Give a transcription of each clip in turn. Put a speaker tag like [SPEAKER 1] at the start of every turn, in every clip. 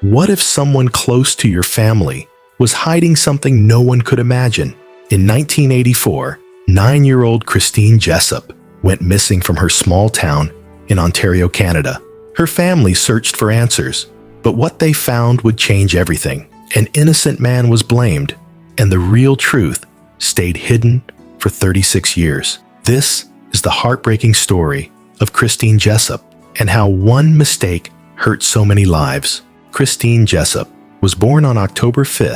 [SPEAKER 1] What if someone close to your family was hiding something no one could imagine? In 1984, 9-year-old Christine Jessop went missing from her small town in Ontario, Canada. Her family searched for answers, but what they found would change everything. An innocent man was blamed, and the real truth stayed hidden for 36 years. This is the heartbreaking story of Christine Jessop and how one mistake hurt so many lives. Christine Jessop was born on October 5,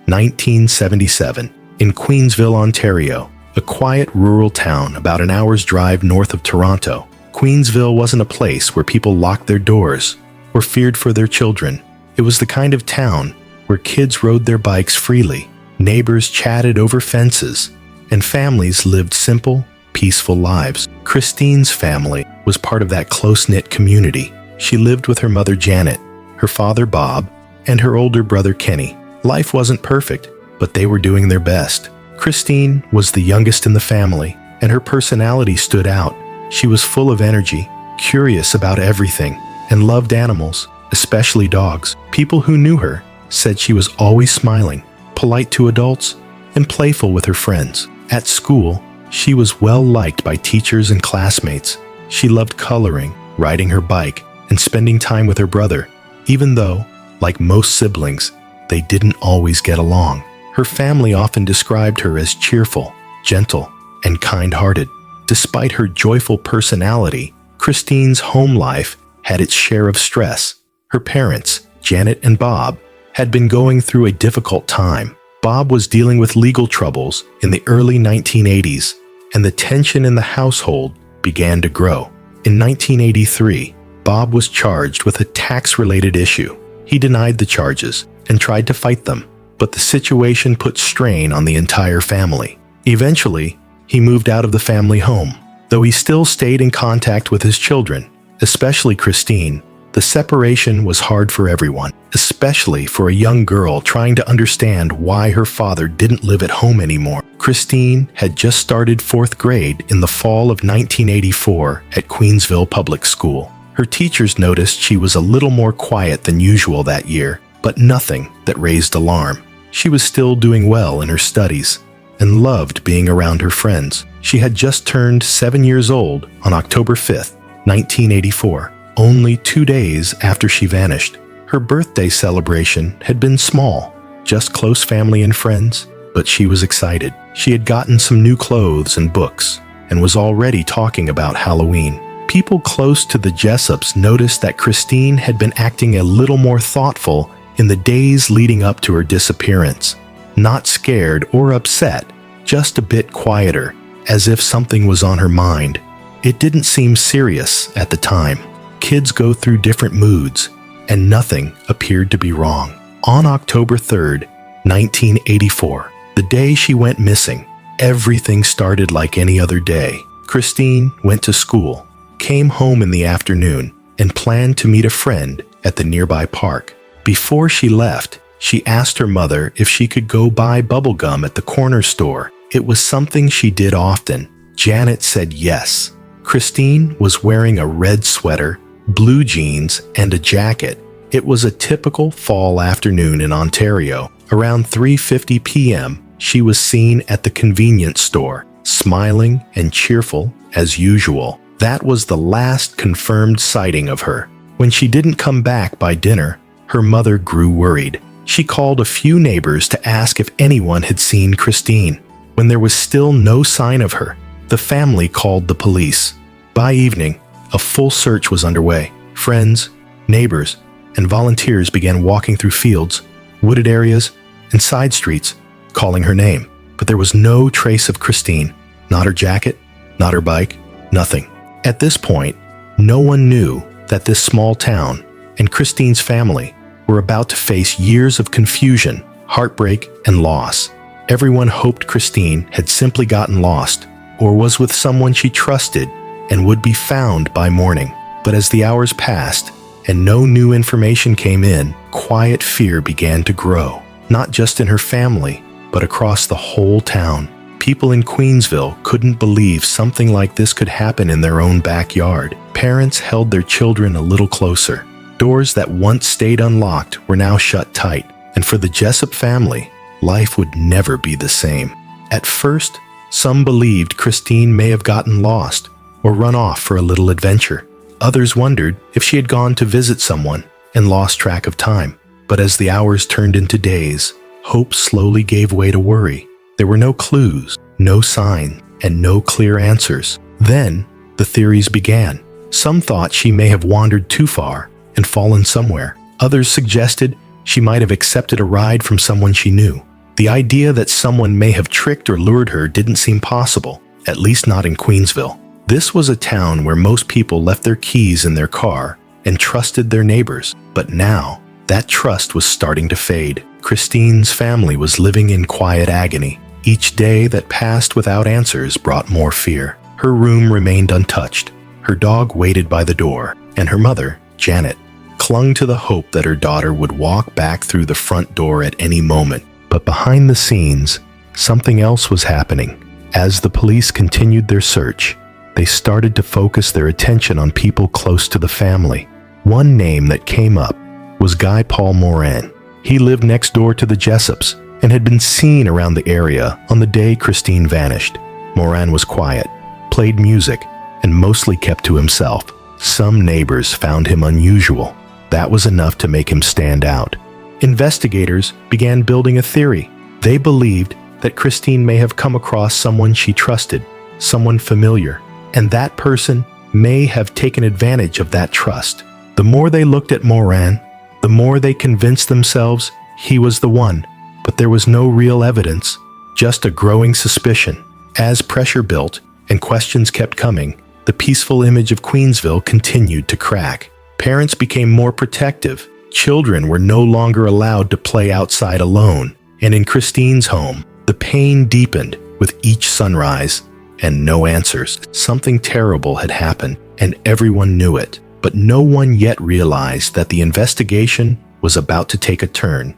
[SPEAKER 1] 1977, in Queensville, Ontario, a quiet rural town about an hour's drive north of Toronto. Queensville wasn't a place where people locked their doors or feared for their children. It was the kind of town where kids rode their bikes freely, neighbors chatted over fences, and families lived simple, peaceful lives. Christine's family was part of that close-knit community. She lived with her mother Janet, her father Bob, and her older brother Kenny. Life wasn't perfect, but they were doing their best. Christine was the youngest in the family, and her personality stood out. She was full of energy, curious about everything, and loved animals, especially dogs. People who knew her said she was always smiling, polite to adults, and playful with her friends. At school, she was well liked by teachers and classmates. She loved coloring, riding her bike, and spending time with her brother, even though, like most siblings, they didn't always get along. Her family often described her as cheerful, gentle, and kind-hearted. Despite her joyful personality, Christine's home life had its share of stress. Her parents, Janet and Bob, had been going through a difficult time. Bob was dealing with legal troubles in the early 1980s, and the tension in the household began to grow. In 1983, Bob was charged with a tax-related issue. He denied the charges and tried to fight them, but the situation put strain on the entire family. Eventually, he moved out of the family home. Though he still stayed in contact with his children, especially Christine, the separation was hard for everyone, especially for a young girl trying to understand why her father didn't live at home anymore. Christine had just started 4th grade in the fall of 1984 at Queensville Public School. Her teachers noticed she was a little more quiet than usual that year, but nothing that raised alarm. She was still doing well in her studies and loved being around her friends. She had just turned 7 years old on October 5th, 1984, only 2 days after she vanished. Her birthday celebration had been small, just close family and friends, but she was excited. She had gotten some new clothes and books and was already talking about Halloween. People close to the Jessops noticed that Christine had been acting a little more thoughtful in the days leading up to her disappearance. Not scared or upset, just a bit quieter, as if something was on her mind. It didn't seem serious at the time. Kids go through different moods, and nothing appeared to be wrong. On October 3rd, 1984, the day she went missing, everything started like any other day. Christine went to school, came home in the afternoon, and planned to meet a friend at the nearby park. Before she left, she asked her mother if she could go buy bubble gum at the corner store. It was something she did often. Janet said yes. Christine was wearing a red sweater, blue jeans, and a jacket. It was a typical fall afternoon in Ontario. Around 3:50 p.m., she was seen at the convenience store, smiling and cheerful as usual. That was the last confirmed sighting of her. When she didn't come back by dinner, her mother grew worried. She called a few neighbors to ask if anyone had seen Christine. When there was still no sign of her, the family called the police. By evening, a full search was underway. Friends, neighbors, and volunteers began walking through fields, wooded areas, and side streets, calling her name. But there was no trace of Christine. Not her jacket, not her bike, nothing. At this point, no one knew that this small town and Christine's family were about to face years of confusion, heartbreak, and loss. Everyone hoped Christine had simply gotten lost or was with someone she trusted and would be found by morning. But as the hours passed and no new information came in, quiet fear began to grow, not just in her family, but across the whole town. People in Queensville couldn't believe something like this could happen in their own backyard. Parents held their children a little closer, Doors that once stayed unlocked were now shut tight, and for the Jessop family, life would never be the same. At first, some believed Christine may have gotten lost or run off for a little adventure. Others wondered if she had gone to visit someone and lost track of time. But as the hours turned into days, hope slowly gave way to worry. There were no clues, no sign, and no clear answers. Then, the theories began. Some thought she may have wandered too far and fallen somewhere. Others suggested she might have accepted a ride from someone she knew. The idea that someone may have tricked or lured her didn't seem possible, at least not in Queensville. This was a town where most people left their keys in their car and trusted their neighbors. But now, that trust was starting to fade. Christine's family was living in quiet agony. Each day that passed without answers brought more fear. Her room remained untouched. Her dog waited by the door, and her mother, Janet, clung to the hope that her daughter would walk back through the front door at any moment. But behind the scenes, something else was happening. As the police continued their search, they started to focus their attention on people close to the family. One name that came up was Guy Paul Moran. He lived next door to the Jessops and had been seen around the area on the day Christine vanished. Moran was quiet, played music, and mostly kept to himself. Some neighbors found him unusual. That was enough to make him stand out. Investigators began building a theory. They believed that Christine may have come across someone she trusted, someone familiar, and that person may have taken advantage of that trust. The more they looked at Moran, the more they convinced themselves he was the one. But there was no real evidence, just a growing suspicion. As pressure built and questions kept coming, the peaceful image of Queensville continued to crack. Parents became more protective. Children were no longer allowed to play outside alone. And in Christine's home, the pain deepened with each sunrise and no answers. Something terrible had happened, and everyone knew it. But no one yet realized that the investigation was about to take a turn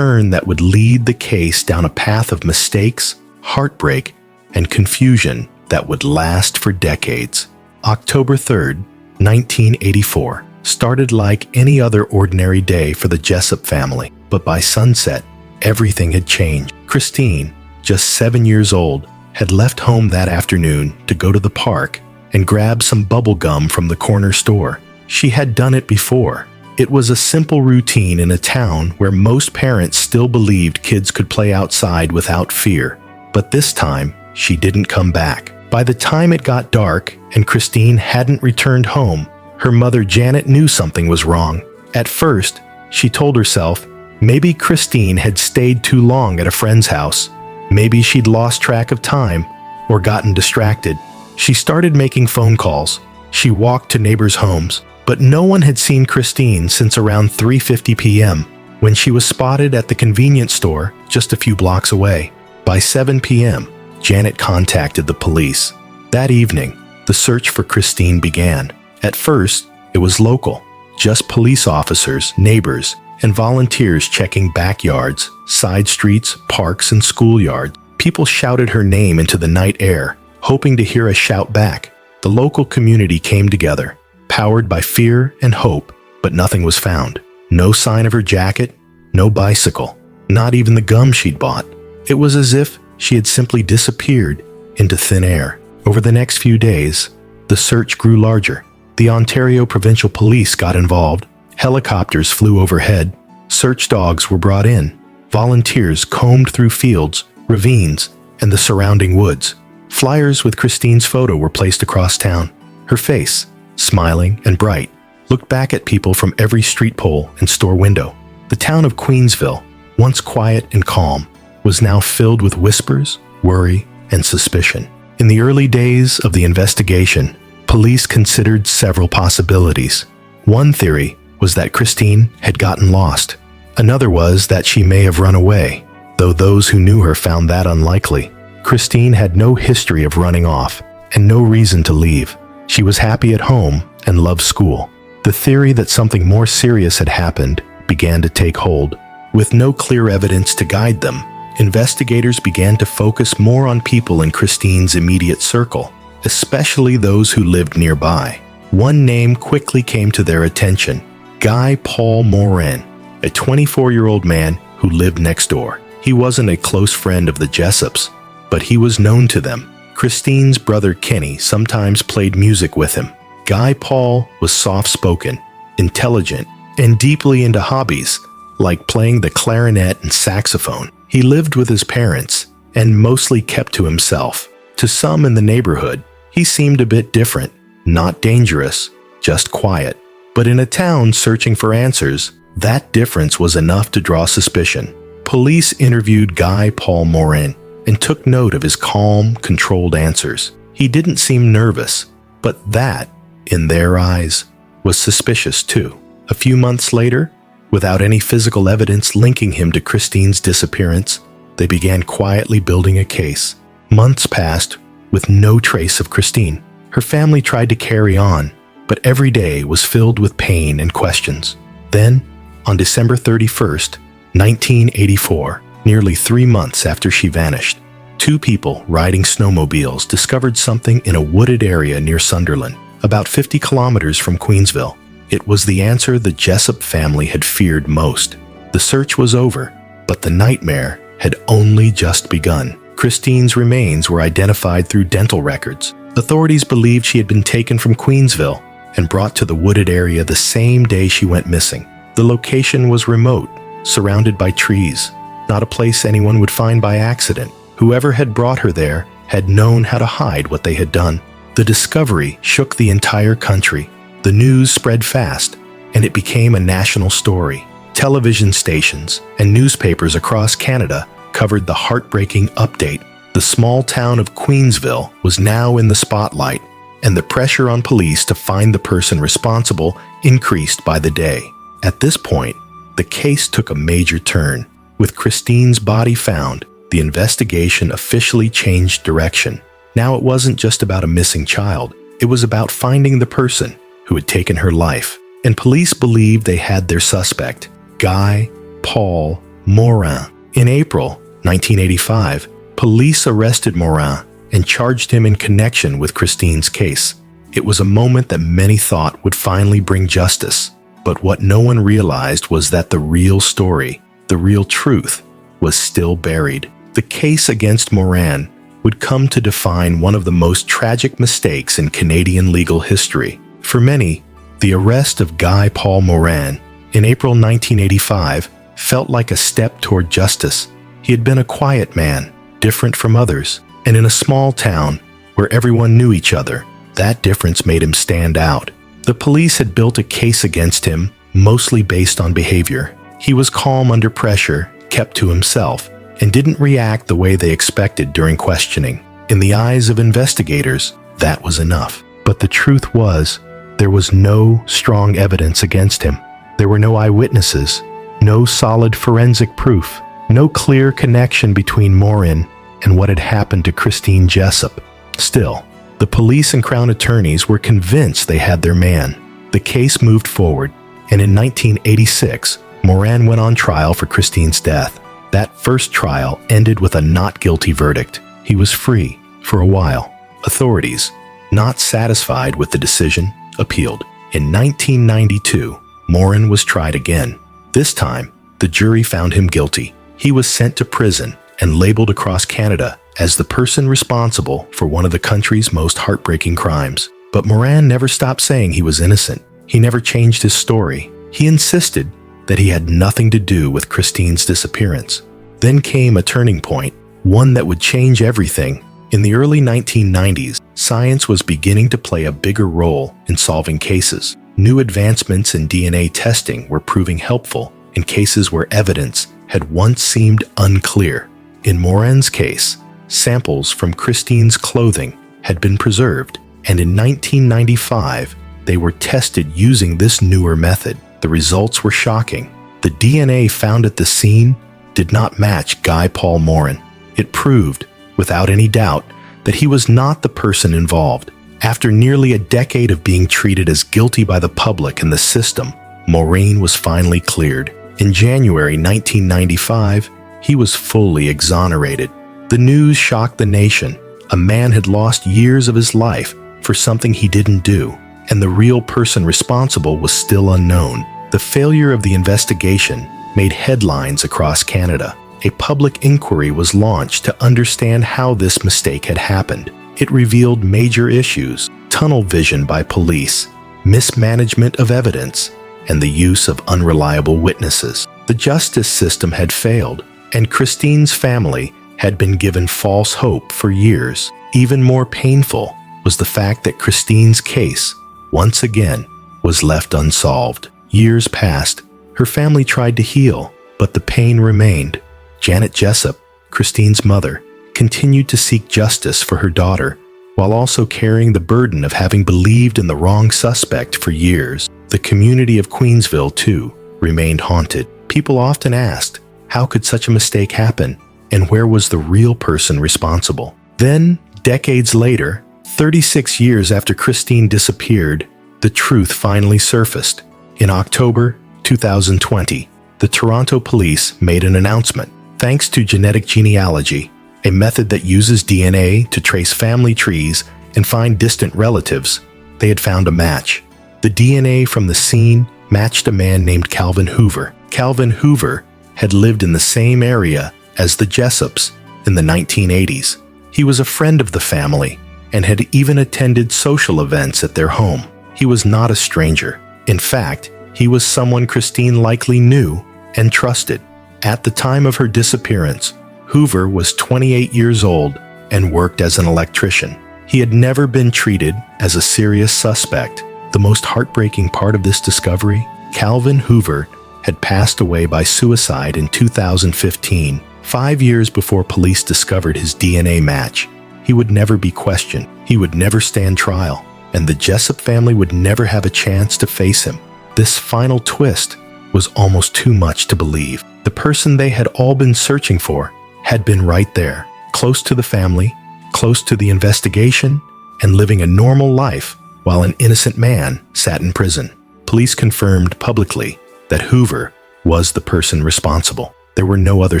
[SPEAKER 1] that would lead the case down a path of mistakes, heartbreak, and confusion that would last for decades. October 3rd, 1984, started like any other ordinary day for the Jessop family. But by sunset, everything had changed. Christine, just 7 years old, had left home that afternoon to go to the park and grab some bubble gum from the corner store. She had done it before. It was a simple routine in a town where most parents still believed kids could play outside without fear. But this time, she didn't come back. By the time it got dark and Christine hadn't returned home, her mother Janet knew something was wrong. At first, she told herself maybe Christine had stayed too long at a friend's house. Maybe she'd lost track of time or gotten distracted. She started making phone calls. She walked to neighbors' homes, but no one had seen Christine since around 3:50 p.m. when she was spotted at the convenience store just a few blocks away. By 7 p.m., Janet contacted the police. That evening, the search for Christine began. At first, it was local, just police officers, neighbors, and volunteers checking backyards, side streets, parks, and schoolyards. People shouted her name into the night air, hoping to hear a shout back. The local community came together, powered by fear and hope, but nothing was found. No sign of her jacket, no bicycle, not even the gum she'd bought. It was as if she had simply disappeared into thin air. Over the next few days, the search grew larger. The Ontario Provincial Police got involved. Helicopters flew overhead. Search dogs were brought in. Volunteers combed through fields, ravines, and the surrounding woods. Flyers with Christine's photo were placed across town. Her face, smiling and bright, looked back at people from every street pole and store window. The town of Queensville, once quiet and calm, was now filled with whispers, worry, and suspicion. In the early days of the investigation, police considered several possibilities. One theory was that Christine had gotten lost. Another was that she may have run away, though those who knew her found that unlikely. Christine had no history of running off and no reason to leave. She was happy at home and loved school. The theory that something more serious had happened began to take hold. With no clear evidence to guide them, investigators began to focus more on people in Christine's immediate circle, especially those who lived nearby. One name quickly came to their attention: Guy Paul Morin, a 24-year-old man who lived next door. He wasn't a close friend of the Jessops, but he was known to them. Christine's brother Kenny sometimes played music with him. Guy Paul was soft-spoken, intelligent, and deeply into hobbies, like playing the clarinet and saxophone. He lived with his parents and mostly kept to himself. To some in the neighborhood, he seemed a bit different, not dangerous, just quiet. But in a town searching for answers, that difference was enough to draw suspicion. Police interviewed Guy Paul Morin and took note of his calm, controlled answers. He didn't seem nervous, but that, in their eyes, was suspicious too. A few months later, without any physical evidence linking him to Christine's disappearance, they began quietly building a case. Months passed with no trace of Christine. Her family tried to carry on, but every day was filled with pain and questions. Then, on December 31st, 1984, nearly 3 months after she vanished, 2 people riding snowmobiles discovered something in a wooded area near Sunderland, about 50 kilometers from Queensville. It was the answer the Jessop family had feared most. The search was over, but the nightmare had only just begun. Christine's remains were identified through dental records. Authorities believed she had been taken from Queensville and brought to the wooded area the same day she went missing. The location was remote, surrounded by trees, not a place anyone would find by accident. Whoever had brought her there had known how to hide what they had done. The discovery shook the entire country. The news spread fast, and it became a national story. Television stations and newspapers across Canada covered the heartbreaking update. The small town of Queensville was now in the spotlight, and the pressure on police to find the person responsible increased by the day. At this point, the case took a major turn. With Christine's body found, the investigation officially changed direction. Now it wasn't just about a missing child. It was about finding the person who had taken her life. And police believed they had their suspect, Guy Paul Morin. In April 1985, police arrested Morin and charged him in connection with Christine's case. It was a moment that many thought would finally bring justice. But what no one realized was that the real story, the real truth, was still buried. The case against Morin would come to define one of the most tragic mistakes in Canadian legal history. For many, the arrest of Guy Paul Morin in April 1985 felt like a step toward justice. He had been a quiet man, different from others, and in a small town where everyone knew each other, that difference made him stand out. The police had built a case against him, mostly based on behavior. He was calm under pressure, kept to himself, and didn't react the way they expected during questioning. In the eyes of investigators, that was enough. But the truth was, there was no strong evidence against him. There were no eyewitnesses, no solid forensic proof, no clear connection between Morin and what had happened to Christine Jessop. Still, the police and Crown attorneys were convinced they had their man. The case moved forward, and in 1986, Morin went on trial for Christine's death. That first trial ended with a not guilty verdict. He was free for a while. Authorities, not satisfied with the decision, appealed. In 1992, Morin was tried again. This time, the jury found him guilty. He was sent to prison and labeled across Canada as the person responsible for one of the country's most heartbreaking crimes. But Morin never stopped saying he was innocent. He never changed his story. He insisted that he had nothing to do with Christine's disappearance. Then came a turning point, one that would change everything. In the early 1990s, science was beginning to play a bigger role in solving cases. New advancements in DNA testing were proving helpful in cases where evidence had once seemed unclear. In Morin's case, samples from Christine's clothing had been preserved, and in 1995, they were tested using this newer method. The results were shocking. The DNA found at the scene did not match Guy Paul Morin. It proved, without any doubt, that he was not the person involved. After nearly a decade of being treated as guilty by the public and the system, Morin was finally cleared. In January 1995, he was fully exonerated. The news shocked the nation. A man had lost years of his life for something he didn't do, and the real person responsible was still unknown. The failure of the investigation made headlines across Canada. A public inquiry was launched to understand how this mistake had happened. It revealed major issues: tunnel vision by police, mismanagement of evidence, and the use of unreliable witnesses. The justice system had failed, and Christine's family had been given false hope for years. Even more painful was the fact that Christine's case, once again, was left unsolved. Years passed. Her family tried to heal, but the pain remained. Janet Jessop, Christine's mother, continued to seek justice for her daughter, while also carrying the burden of having believed in the wrong suspect for years. The community of Queensville, too, remained haunted. People often asked, how could such a mistake happen, and where was the real person responsible? Then, decades later, 36 years after Christine disappeared, the truth finally surfaced. In October 2020, the Toronto police made an announcement. Thanks to genetic genealogy, a method that uses DNA to trace family trees and find distant relatives, they had found a match. The DNA from the scene matched a man named Calvin Hoover. Calvin Hoover had lived in the same area as the Jessops in the 1980s. He was a friend of the family and had even attended social events at their home. He was not a stranger. In fact, he was someone Christine likely knew and trusted. At the time of her disappearance, Hoover was 28 years old and worked as an electrician. He had never been treated as a serious suspect. The most heartbreaking part of this discovery, Calvin Hoover had passed away by suicide in 2015, 5 years before police discovered his DNA match. He would never be questioned. He would never stand trial, and the Jessop family would never have a chance to face him. This final twist was almost too much to believe. The person they had all been searching for had been right there, close to the family, close to the investigation, and living a normal life while an innocent man sat in prison. Police confirmed publicly that Hoover was the person responsible. There were no other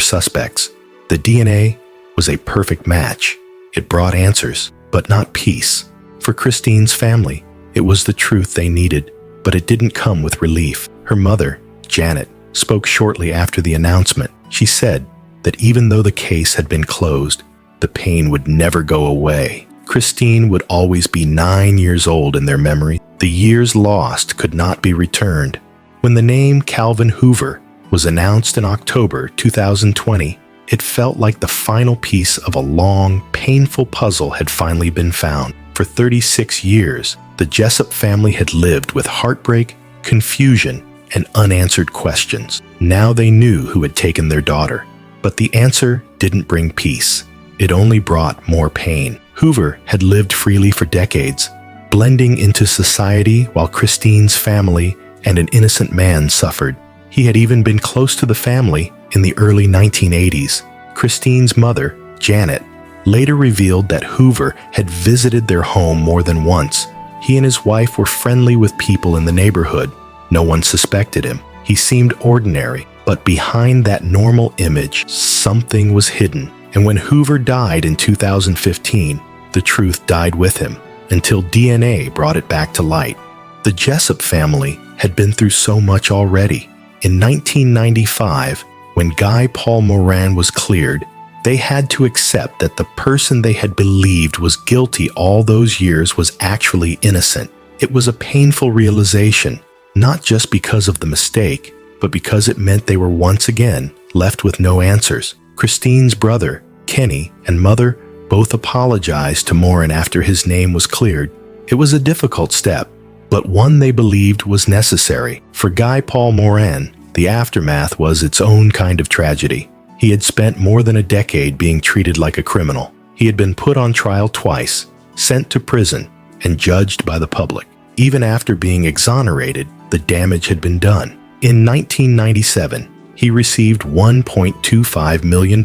[SPEAKER 1] suspects. The DNA was a perfect match. It brought answers, but not peace. For Christine's family, it was the truth they needed, but it didn't come with relief. Her mother, Janet, spoke shortly after the announcement. She said that even though the case had been closed, the pain would never go away. Christine would always be 9 years old in their memory. The years lost could not be returned. When the name Calvin Hoover was announced in October 2020, it felt like the final piece of a long, painful puzzle had finally been found. For 36 years, the Jessop family had lived with heartbreak, confusion, and unanswered questions. Now they knew who had taken their daughter. But the answer didn't bring peace. It only brought more pain. Hoover had lived freely for decades, blending into society while Christine's family and an innocent man suffered. He had even been close to the family in the early 1980s. Christine's mother, Janet, later revealed that Hoover had visited their home more than once. He and his wife were friendly with people in the neighborhood. No one suspected him. He seemed ordinary, but behind that normal image, something was hidden. And when Hoover died in 2015, the truth died with him, until DNA brought it back to light. The Jessop family had been through so much already. In 1995, when Guy Paul Moran was cleared, they had to accept that the person they had believed was guilty all those years was actually innocent. It was a painful realization, not just because of the mistake, but because it meant they were once again left with no answers. Christine's brother, Kenny, and mother both apologized to Moran after his name was cleared. It was a difficult step, but one they believed was necessary. For Guy Paul Moran, the aftermath was its own kind of tragedy. He had spent more than a decade being treated like a criminal. He had been put on trial twice, sent to prison, and judged by the public. Even after being exonerated, the damage had been done. In 1997, he received $1.25 million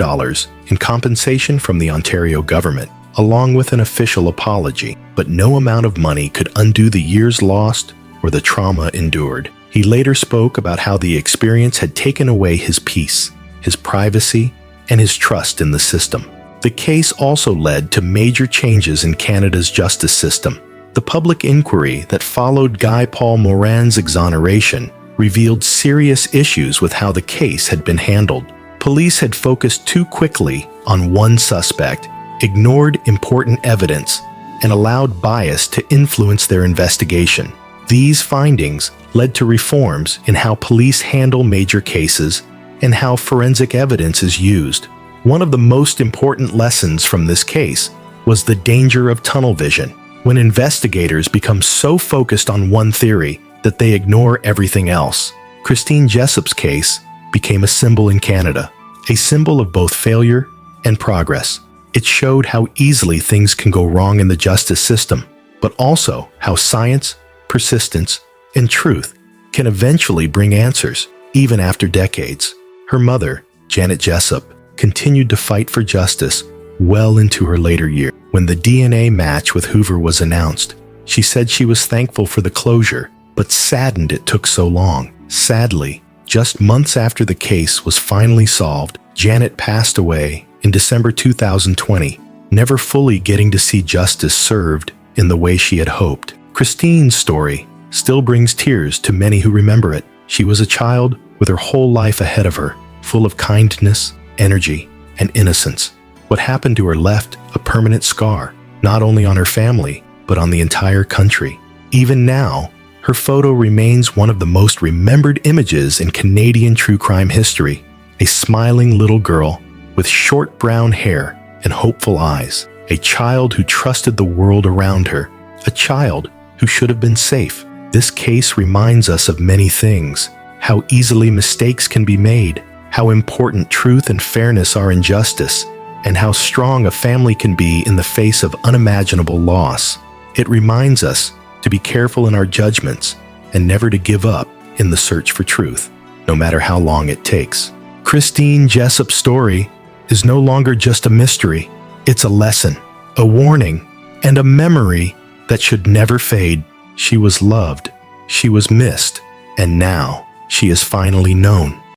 [SPEAKER 1] in compensation from the Ontario government, along with an official apology. But no amount of money could undo the years lost or the trauma endured. He later spoke about how the experience had taken away his peace, his privacy, and his trust in the system. The case also led to major changes in Canada's justice system. The public inquiry that followed Guy Paul Moran's exoneration revealed serious issues with how the case had been handled. Police had focused too quickly on one suspect, ignored important evidence, and allowed bias to influence their investigation. These findings led to reforms in how police handle major cases and how forensic evidence is used. One of the most important lessons from this case was the danger of tunnel vision, when investigators become so focused on one theory that they ignore everything else. Christine Jessop's case became a symbol in Canada, a symbol of both failure and progress. It showed how easily things can go wrong in the justice system, but also how science, persistence, and truth can eventually bring answers, even after decades. Her mother, Janet Jessop, continued to fight for justice well into her later years. When the DNA match with Hoover was announced, she said she was thankful for the closure, but saddened it took so long. Sadly, just months after the case was finally solved, Janet passed away in December 2020, never fully getting to see justice served in the way she had hoped. Christine's story still brings tears to many who remember it. She was a child with her whole life ahead of her, full of kindness, energy, and innocence. What happened to her left a permanent scar, not only on her family, but on the entire country. Even now, her photo remains one of the most remembered images in Canadian true crime history. A smiling little girl with short brown hair and hopeful eyes. A child who trusted the world around her. A child who should have been safe. This case reminds us of many things. How easily mistakes can be made. How important truth and fairness are in justice. And how strong a family can be in the face of unimaginable loss. It reminds us to be careful in our judgments and never to give up in the search for truth, no matter how long it takes. Christine Jessop's story is no longer just a mystery. It's a lesson, a warning, and a memory that should never fade. She was loved, she was missed, and now she is finally known.